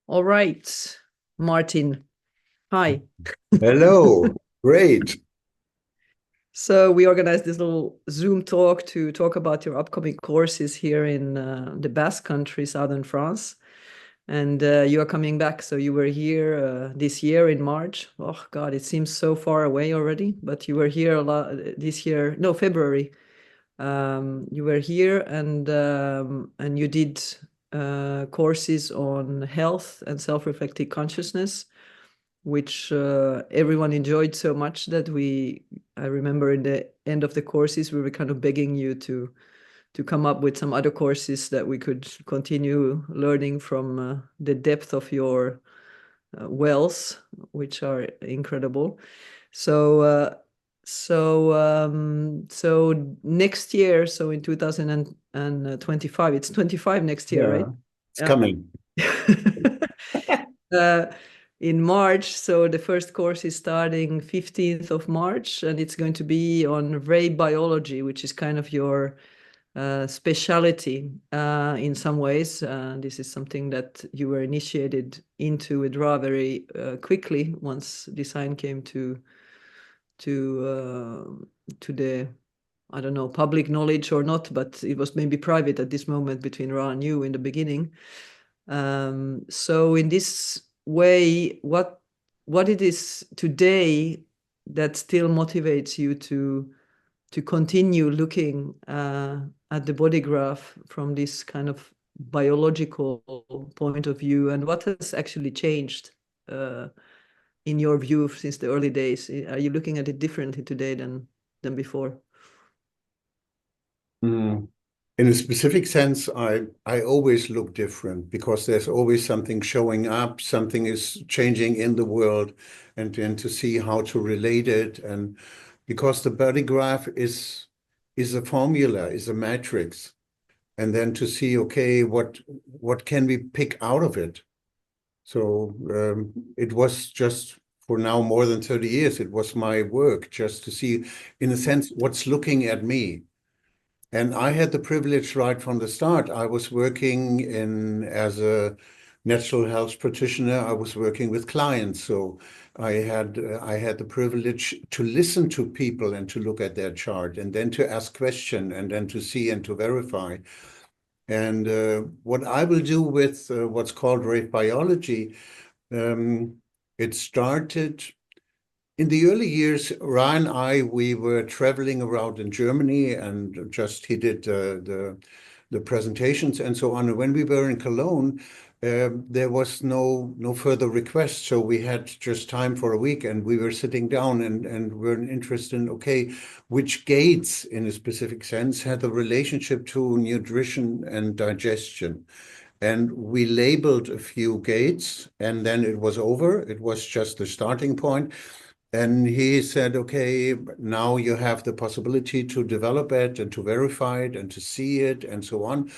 All right, Martin. Hi. Hello, great. So we organized this little Zoom talk to talk about your upcoming courses here in the Basque Country, southern France. And you are coming back. So you were here this year in March. Oh God, it seems so far away already. But you were here a lot this year. No, February. You were here and you did courses on health and self-reflective consciousness, which everyone enjoyed so much that I remember in the end of the courses, we were kind of begging you to come up with some other courses that we could continue learning from the depth of your wells, which are incredible. So, so next year, so in 2025, it's 25 next year, right? Yeah, it's Yeah. coming. uh, in March. So the first course is starting 15th of March, and it's going to be on Rave Biology, which is kind of your specialty in some ways. This is something that you were initiated into with Ra very quickly once design came to the, I don't know, public knowledge or not, but it was maybe private at this moment between Ra and you in the beginning. So in this way, what it is today that still motivates you to continue looking at the body graph from this kind of biological point of view, and what has actually changed uh, in your view since the early days? Are you looking at it differently today than before? Mm. In a specific sense, I always look different because there's always something showing up, something is changing in the world, and then to see how to relate it. And because the body graph is a formula, is a matrix, and then to see, okay, what can we pick out of it? So it was just for now more than 30 years, it was my work just to see, in a sense, what's looking at me. And I had the privilege right from the start. I was working in as a natural health practitioner. I was working with clients, so I had the privilege to listen to people and to look at their chart, and then to ask questions, and then to see and to verify. And what I will do with what's called Rave Biology, um, it started in the early years. Ryan and I, we were traveling around in Germany, and just he did the presentations and so on. And when we were in Cologne, there was no further requests, so we had just time for a week, and we were sitting down and were interested in, okay, which gates, in a specific sense, had a relationship to nutrition and digestion. And we labeled a few gates, and then it was over. It was just the starting point. And he said, okay, now you have the possibility to develop it and to verify it and to see it and so on.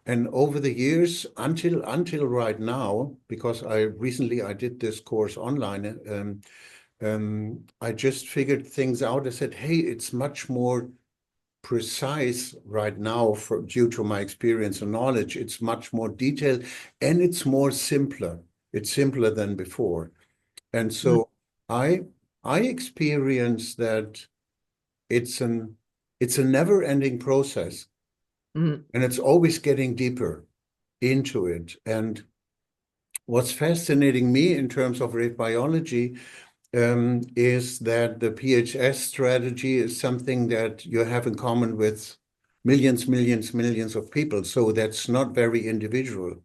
And over the years, until right now, because I did this course online, I just figured things out. I said, hey, it's much more precise right now due to my experience and knowledge. It's much more detailed, and it's more simpler. It's simpler than before. And Mm, so I I experience that it's an it's a never-ending process, mm, and it's always getting deeper into it. And what's fascinating me in terms of rave biology is that the PHS strategy is something that you have in common with millions, millions, millions of people. So that's not very individual.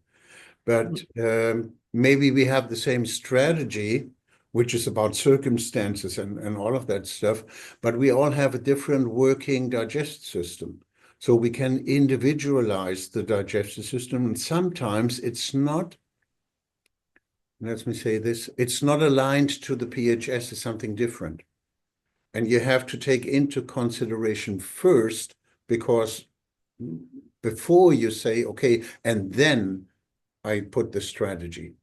But mm. maybe we have the same strategy, which is about circumstances and all of that stuff, but we all have a different working digestive system. So we can individualize the digestive system, and sometimes it's not, let me say this, it's not aligned to the PHS, it's something different. And you have to take into consideration first, because before you say, okay, and then I put the strategy.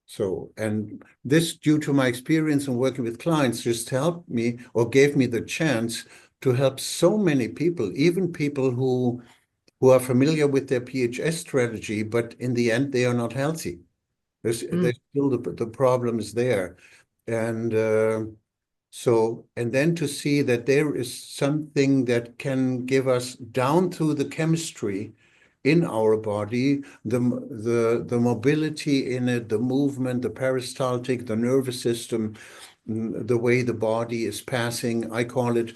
So, and this, due to my experience in working with clients, just helped me or gave me the chance to help so many people, even people who are familiar with their PHS strategy, but in the end, they are not healthy. There's still the problem is there. And and then to see that there is something that can give us down to the chemistry in our body, the mobility in it, the movement, the peristaltic, the nervous system, the way the body is passing. I call it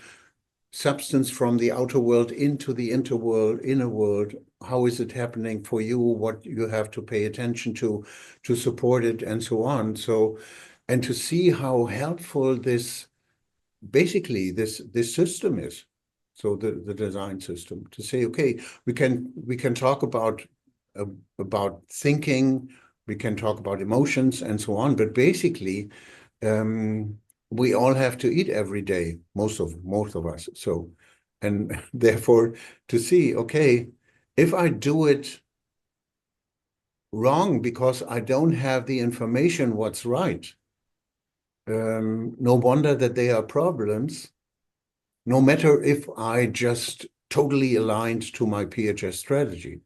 substance from the outer world into the inner world. How is it happening for you? What you have to pay attention to support it, and so on. So, and to see how helpful this basically this system is. So the design system, to say, okay, we can talk uh, about thinking, we can talk about emotions and so on, but basically we all have to eat every day, most of us. So, and therefore to see, okay, if I do it wrong because I don't have the information what's right, no wonder that there are problems, no matter if I just totally aligned to my PHS strategy.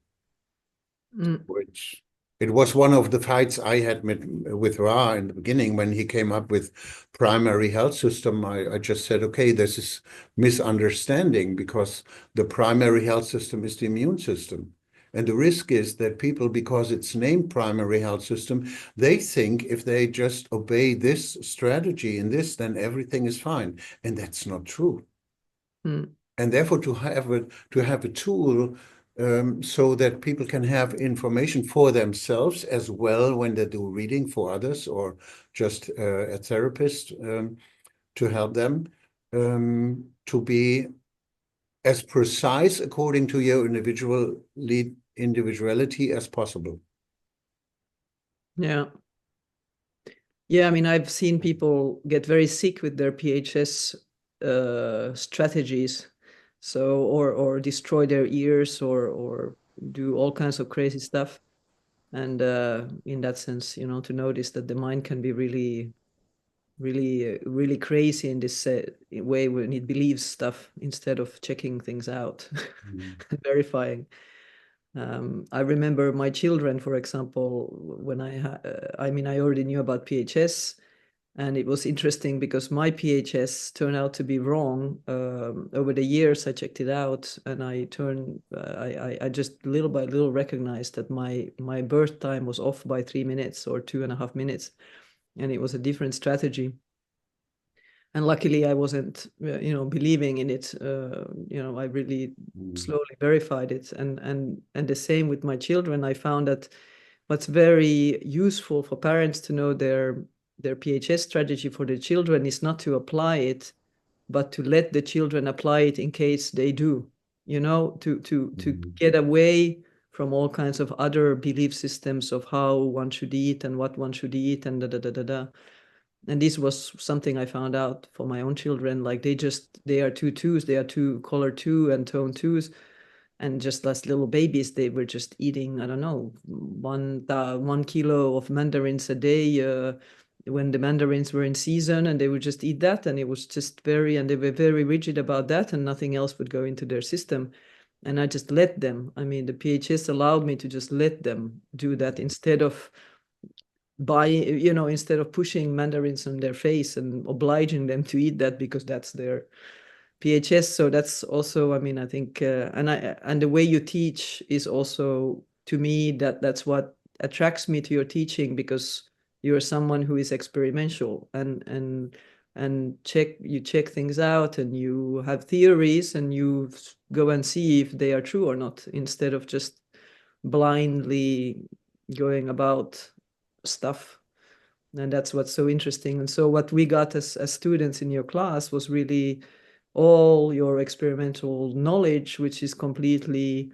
Which it was one of the fights I had with Ra in the beginning when he came up with primary health system. I just said, okay, this is misunderstanding, because the primary health system is the immune system. And the risk is that people, because it's named primary health system, they think if they just obey this strategy and this, then everything is fine. And that's not true. And therefore to have a tool so that people can have information for themselves as well when they do reading for others, or just a therapist to help them to be as precise according to your individuality as possible. Yeah. Yeah, I mean, I've seen people get very sick with their PHS strategies, so or destroy their ears or do all kinds of crazy stuff. And in that sense, to notice that the mind can be really, really, really crazy in this way when it believes stuff instead of checking things out, verifying. I remember my children, for example, when I mean, I already knew about PHS. And it was interesting because my PHS turned out to be wrong. Over the years, I checked it out, and I just little by little recognized that my birth time was off by 3 minutes or 2.5 minutes, and it was a different strategy. And luckily, I wasn't, believing in it. I really slowly verified it, and the same with my children. I found that what's very useful for parents to know their PHS strategy for the children is not to apply it, but to let the children apply it in case they do, to get away from all kinds of other belief systems of how one should eat and what one should eat and da da da da da. And this was something I found out for my own children. Like they are two twos, they are two color two and tone twos. And just as little babies, they were just eating, I don't know, 1 kilo of mandarins a day when the mandarins were in season, and they would just eat that. And it was just and they were very rigid about that, and nothing else would go into their system. And I just let them. I mean, the PHS allowed me to just let them do that instead of instead of pushing mandarins on their face and obliging them to eat that because that's their PHS. So that's also, I mean, I think, and the way you teach is also, to me, that's what attracts me to your teaching, because you're someone who is experimental and you check things out, and you have theories, and you go and see if they are true or not, instead of just blindly going about stuff. And that's what's so interesting. And so what we got as students in your class was really all your experimental knowledge, which is completely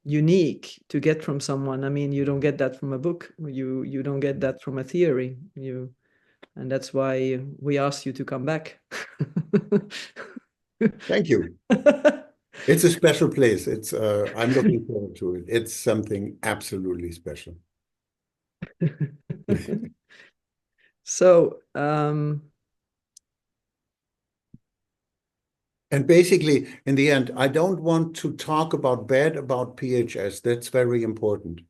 unique to get from someone. I mean, you don't get that from a book. You don't get that from a theory. And that's why we asked you to come back. Thank you. It's a special place. I'm looking forward to it. It's something absolutely special. So, and basically, in the end, I don't want to talk about bad about PHS. That's very important.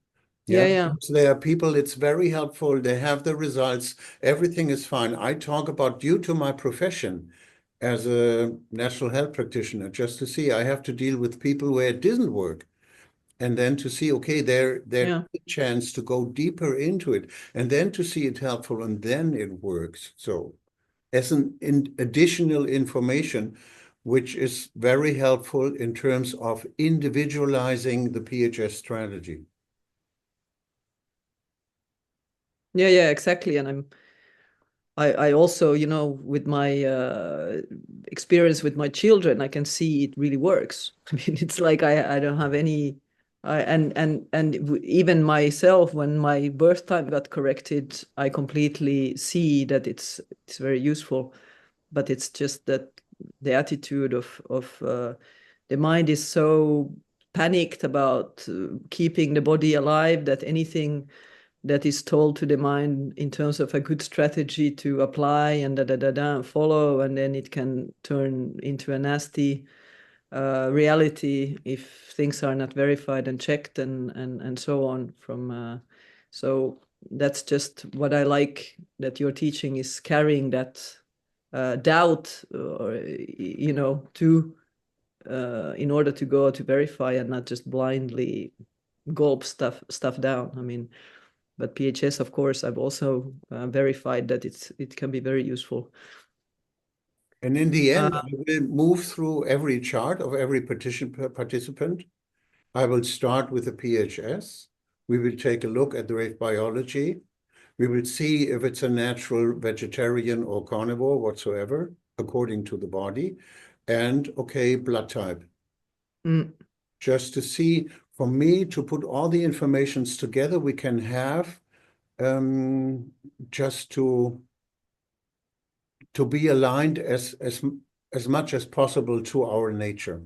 Yeah, Yeah, yeah. so there are people, it's very helpful. They have the results. Everything is fine. I talk about, due to my profession as a natural health practitioner, just to see, I have to deal with people where it doesn't work. And then to see, okay, there's Yeah. a chance to go deeper into it, and then to see it helpful, and then it works. So as an additional information, which is very helpful in terms of individualizing the PHS strategy. Yeah, yeah, exactly. And I also, you know, with my experience with my children, I can see it really works. I mean, it's like I don't have any, even myself, when my birth time got corrected, I completely see that it's very useful. But it's just that the attitude of the mind is so panicked about keeping the body alive that anything that is told to the mind in terms of a good strategy to apply and and follow, and then it can turn into a nasty reality if things are not verified and checked and so on. So that's just what I like that your teaching is carrying, that doubt, or you know, to in order to go to verify and not just blindly gulp stuff down. I mean, but PHS, of course, I've also verified that it can be very useful. And in the Uh, end, I will move through every chart of every participant. I will start with the PHS. We will take a look at the Rave Biology. We will see if it's a natural vegetarian or carnivore whatsoever, according to the body. And okay, blood type. mm, Just to see, for me to put all the informations together we can have, just to be aligned as much as possible to our nature,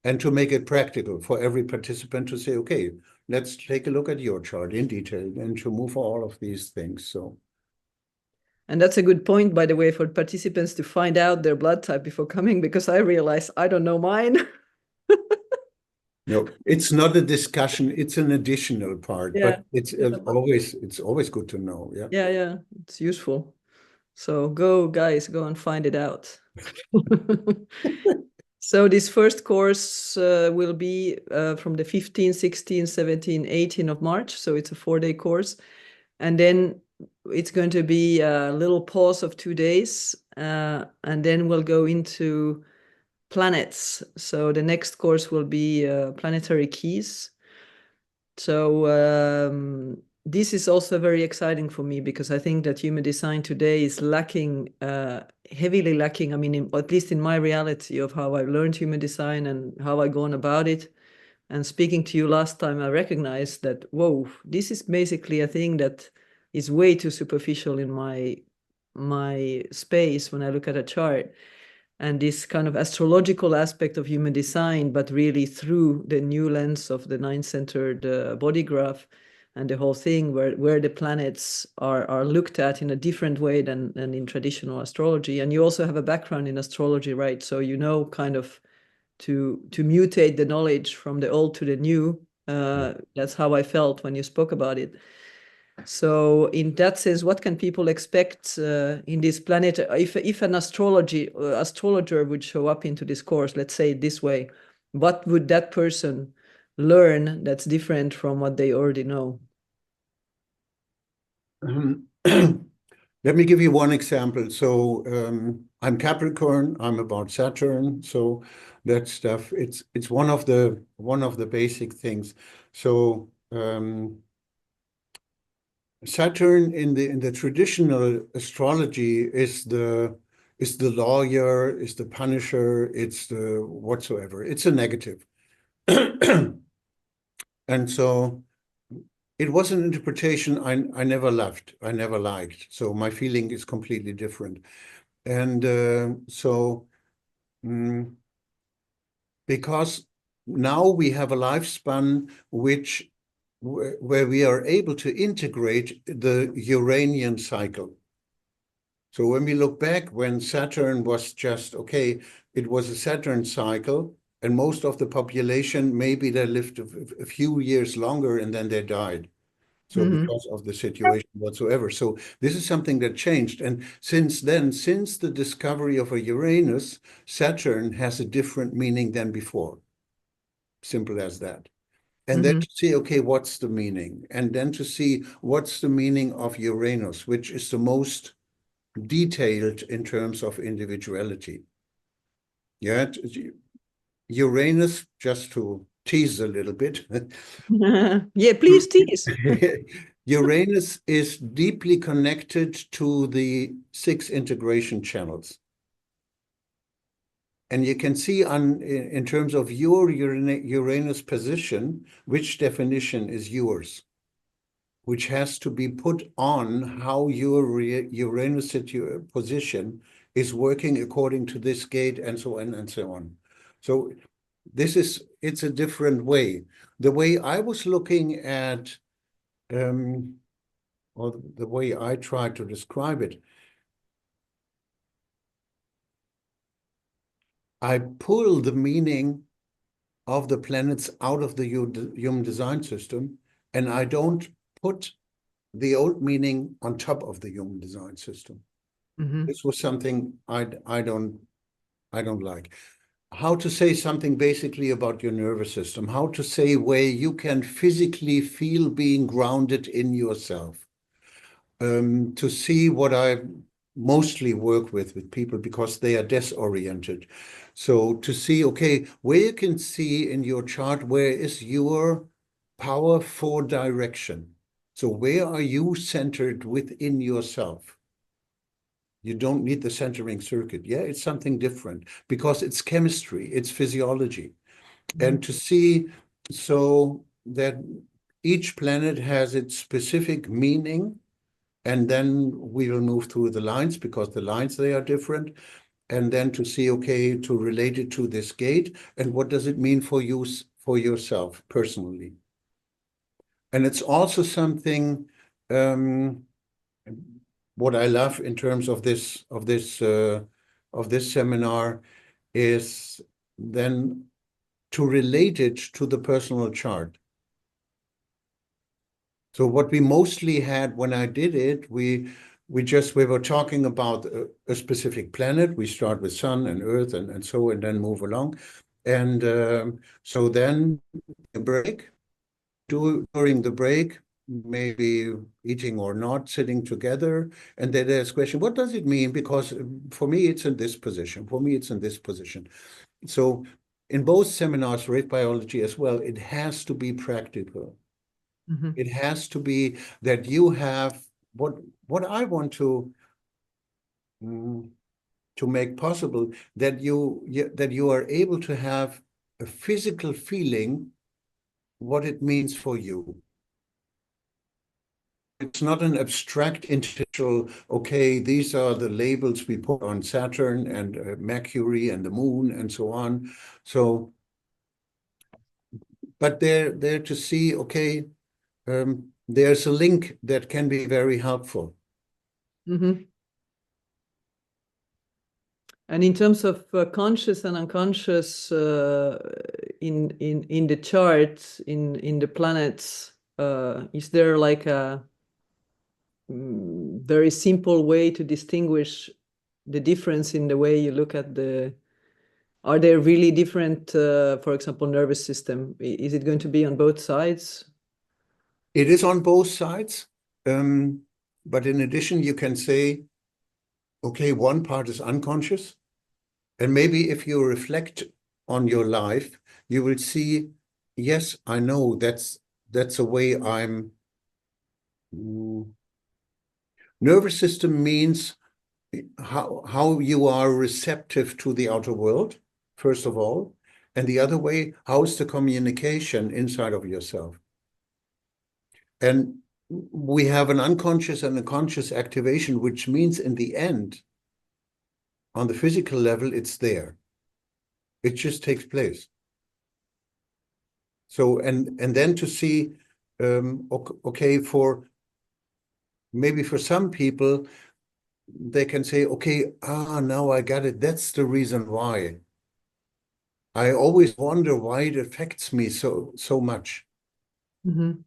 and to make it practical for every participant to say, okay, let's take a look at your chart in detail, and to move all of these things. So and that's a good point, by the way, for participants to find out their blood type before coming, because I realize I don't know mine. no, it's not a discussion, it's an additional part, Yeah. but it's Yeah, always good to know. Yeah. yeah, yeah, it's useful. So go, guys, go and find it out. So this first course will be from the 15, 16, 17, 18 of March. So it's a 4-day course. And then it's going to be a little pause of 2 days. And then we'll go into planets. So the next course will be Planetary Keys. So this is also very exciting for me, because I think that human design today is lacking, heavily lacking. I mean, at least in my reality of how I learned human design and how I go on about it. And speaking to you last time, I recognized that, whoa, this is basically a thing that is way too superficial in my space when I look at a chart. And this kind of astrological aspect of human design, but really through the new lens of the nine-centered body graph and the whole thing, where the planets are looked at in a different way than in traditional astrology. And you also have a background in astrology, right? So you know, kind of to mutate the knowledge from the old to the new. That's how I felt when you spoke about it. So in that sense, what can people expect in this planet? If an astrologer would show up into this course, let's say it this way, what would that person learn that's different from what they already know? Let me give you one example. So I'm Capricorn. I'm about Saturn. So that stuff. It's one of the basic things. So Saturn in the traditional astrology is the lawyer, is the punisher, it's the whatsoever. It's a negative. And so it was an interpretation I never loved, I never liked. So my feeling is completely different. And mm, because now we have a lifespan where we are able to integrate the Uranian cycle. So when we look back, when Saturn was just, okay, it was a Saturn cycle, And most of the population, maybe they lived a few years longer and then they died. So because of the situation whatsoever. So this is something that changed. And since then, since the discovery of a Uranus, Saturn has a different meaning than before. Simple as that. And then to see, okay, what's the meaning? And then to see what's the meaning of Uranus, which is the most detailed in terms of individuality. Yeah, Uranus, just to tease a little bit. Yeah, please tease. Uranus is deeply connected to the 6 integration channels. And you can see in terms of your Uranus position, which definition is yours, which has to be put on how your Uranus position is working according to this gate and so on and so on. So it's a different way. The way I was looking at, or the way I try to describe it, I pull the meaning of the planets out of the human design system, and I don't put the old meaning on top of the human design system. This was something I don't like. How to say something basically about your nervous system, how to say where you can physically feel being grounded in yourself. To see what I mostly work with people because they are disoriented. So to see, okay, where you can see in your chart, where is your power for direction? So where are you centered within yourself? You don't need the centering circuit. Yeah, it's something different because it's chemistry, it's physiology. And to see so that each planet has its specific meaning, and then we will move through the lines because the lines, they are different. And then to see, okay, to relate it to this gate and what does it mean for you, for yourself personally. And it's also something, what I love in terms of this seminar is then to relate it to the personal chart. So what we mostly had when I did it, we were talking about a specific planet. We start with Sun and Earth and so, and then move along. And so then a break, during the break, maybe eating or not, sitting together. And then there's a question, what does it mean? Because for me, it's in this position. For me, it's in this position. So in both seminars, Rave Biology as well, it has to be practical. It has to be that you have what I want to make possible, that you are able to have a physical feeling what it means for you. It's not an abstract intellectual, okay, these are the labels we put on Saturn and Mercury and the moon and so on. So, but they're to see, okay, there's a link that can be very helpful. And in terms of conscious and unconscious in the charts, in the planets, is there like a very simple way to distinguish the difference in the way you look at the... Are there really different, for example, nervous system? Is it going to be on both sides? It is on both sides. But in addition, you can say, okay, one part is unconscious. And maybe if you reflect on your life, you will see, yes, I know that's a way I'm. Nervous system means how you are receptive to the outer world, first of all. And the other way, how is the communication inside of yourself? And we have an unconscious and a conscious activation, which means in the end, on the physical level, it's there. It just takes place. So, and then to see, okay, for maybe for some people, they can say, okay, now I got it. That's the reason why. I always wonder why it affects me so much. Mhm.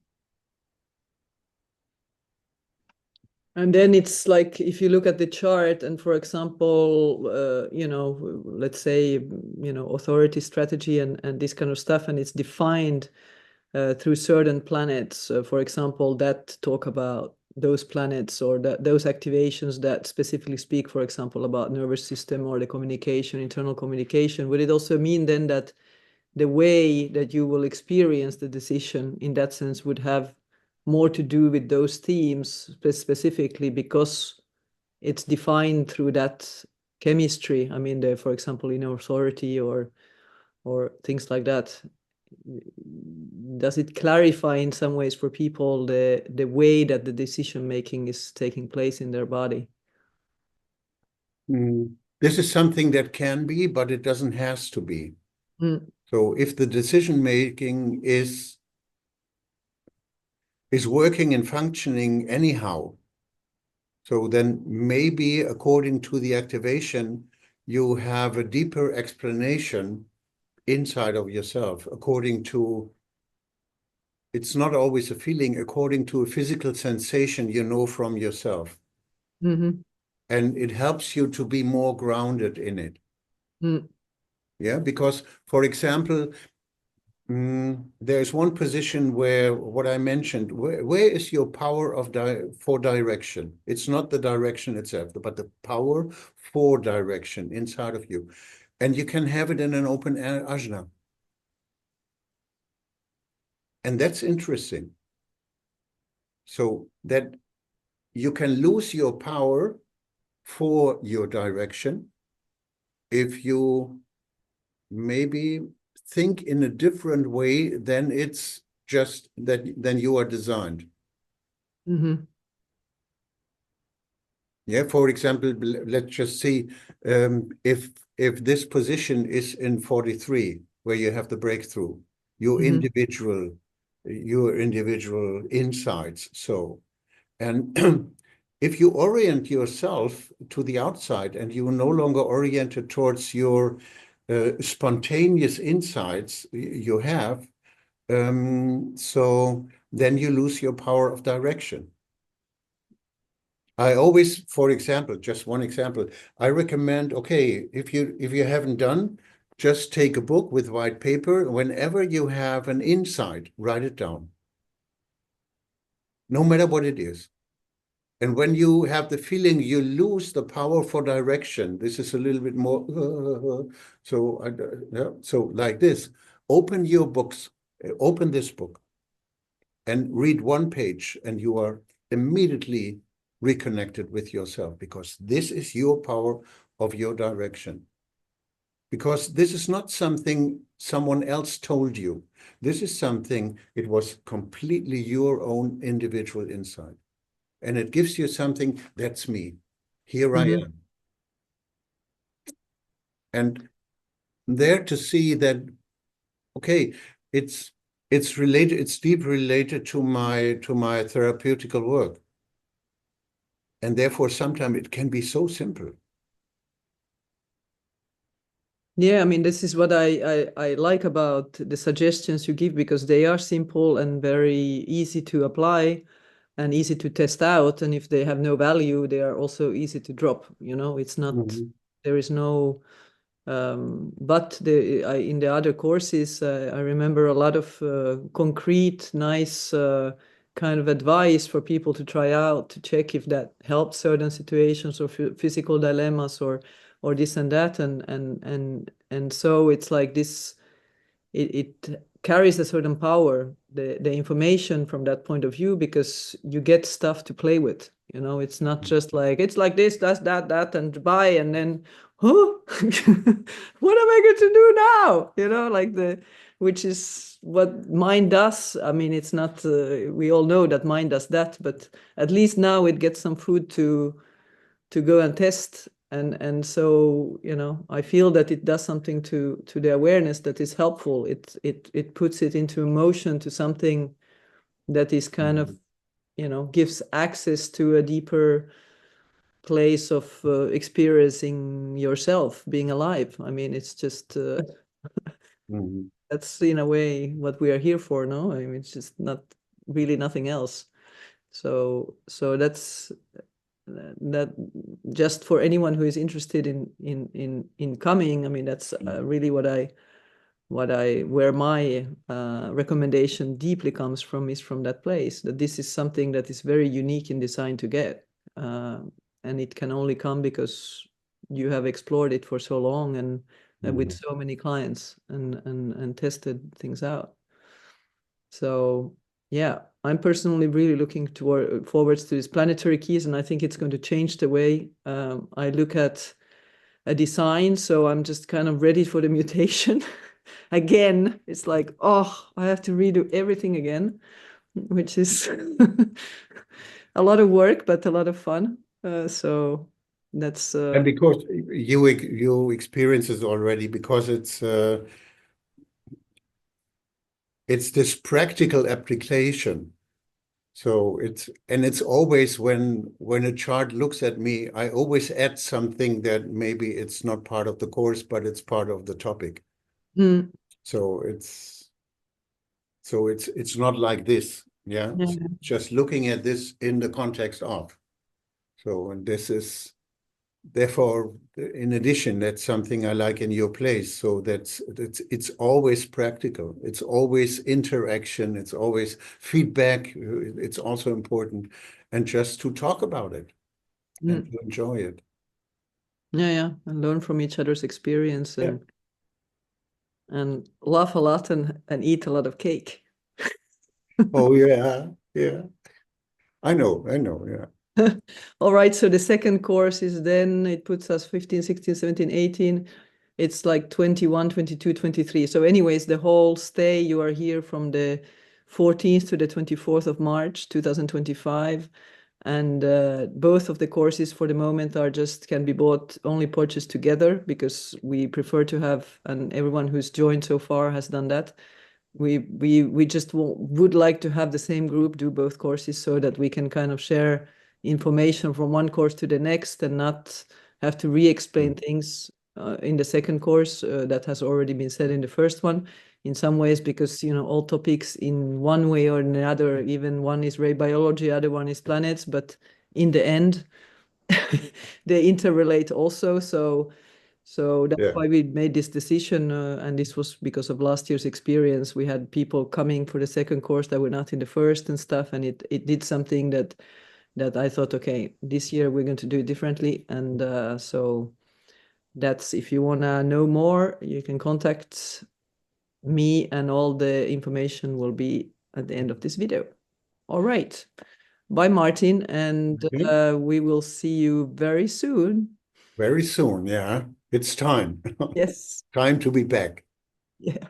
And then it's like if you look at the chart and, for example, let's say, authority strategy and this kind of stuff, and it's defined through certain planets, for example, that talk about those planets or those activations that specifically speak, for example, about nervous system or the communication, internal communication. Would it also mean then that the way that you will experience the decision in that sense would have more to do with those themes specifically because it's defined through that chemistry? I mean, for example, authority or things like that. Does it clarify in some ways for people the way that the decision making is taking place in their body? This is something that can be, but it doesn't has to be. Mm. So if the decision making is working and functioning anyhow, so then maybe according to the activation, you have a deeper explanation inside of yourself, according to, it's not always a feeling, according to a physical sensation you know from yourself. Mm-hmm. And it helps you to be more grounded in it. Mm. Yeah, because, for example, there's one position where what I mentioned, where is your power of for direction? It's not the direction itself, but the power for direction inside of you. And you can have it in an open air ajna. And that's interesting. So that you can lose your power for your direction if you maybe think in a different way than it's just that than you are designed. Mm-hmm. Yeah, for example, let's just see if this position is in 43, where you have the breakthrough, your Mm-hmm. individual, your individual insights. So, and if you orient yourself to the outside and you are no longer oriented towards your spontaneous insights you have, so then you lose your power of direction. I always, for example, just one example, I recommend, okay, if you haven't done, just take a book with white paper. Whenever you have an insight, write it down, no matter what it is. And when you have the feeling you lose the power for direction, this is a little bit more, so yeah, so like this, open your books, open this book and read one page, and you are immediately reconnected with yourself, because this is your power of your direction. Because this is not something someone else told you. This is something, it was completely your own individual insight. And it gives you something, that's me. Here I Mm-hmm. am. And there to see that, okay, it's related, it's deeply related to my therapeutical work. And therefore, sometimes it can be so simple. Yeah, I mean, this is what I like about the suggestions you give, because they are simple and very easy to apply and easy to test out. And if they have no value, they are also easy to drop. It's not, Mhm. there is no, but in the other courses, I remember a lot of concrete, nice kind of advice for people to try out to check if that helps certain situations or physical dilemmas or this and that, and so it's like this. It carries a certain power, the information from that point of view, because you get stuff to play with. It's not just like it's like this, that's that, and buy, and then, huh? What am I going to do now? Like which is what mind does. I mean, it's not. We all know that mind does that, but at least now it gets some food to go and test, and so I feel that it does something to the awareness that is helpful. It puts it into motion to something that is kind of gives access to a deeper place of experiencing yourself being alive. I mean, it's just Mhm. That's in a way what we are here for, no? I mean, it's just not really nothing else. So that's that just for anyone who is interested in coming. I mean, that's really where my recommendation deeply comes from, is from that place, that this is something that is very unique in design to get, and it can only come because you have explored it for so long and with Mhm. so many clients and tested things out. So yeah, I'm personally really looking forwards to these planetary keys, and I think it's going to change the way I look at a design. So I'm just kind of ready for the mutation. Again, it's like, oh, I have to redo everything again, which is a lot of work, but a lot of fun. So that's And because you experience it already, because it's this practical application. So it's always when a chart looks at me, I always add something that maybe it's not part of the course, but it's part of the topic. mm, So it's not like this. Yeah. So yeah. just looking at this in the context of. So and this is therefore, in addition, that's something I like in your place. So it's always practical. It's always interaction. It's always feedback. It's also important, and just to talk about it and Mm, to enjoy it. yeah, yeah, and learn from each other's experience Yeah. and laugh a lot and eat a lot of cake. Oh yeah, yeah. I know. Yeah. All right, so the second course is then it puts us 15, 16, 17, 18. It's like 21, 22, 23. So anyways, the whole stay, you are here from the 14th to the 24th of March, 2025. And both of the courses for the moment are just can be bought, only purchased together, because we prefer to have, and everyone who's joined so far has done that. We just would like to have the same group do both courses so that we can kind of share information from one course to the next and not have to re-explain things in the second course that has already been said in the first one in some ways, because all topics in one way or another, even one is Rave Biology, other one is planets, but in the end they interrelate also. So that's Yeah. why we made this decision, and this was because of last year's experience. We had people coming for the second course that were not in the first and stuff, and it did something that I thought, okay, this year we're going to do it differently. And so that's, if you want to know more, you can contact me, and all the information will be at the end of this video. All right. Bye, Martin, and Okay. we will see you very soon. Very soon. Yeah. It's time. Yes. Time to be back. Yeah.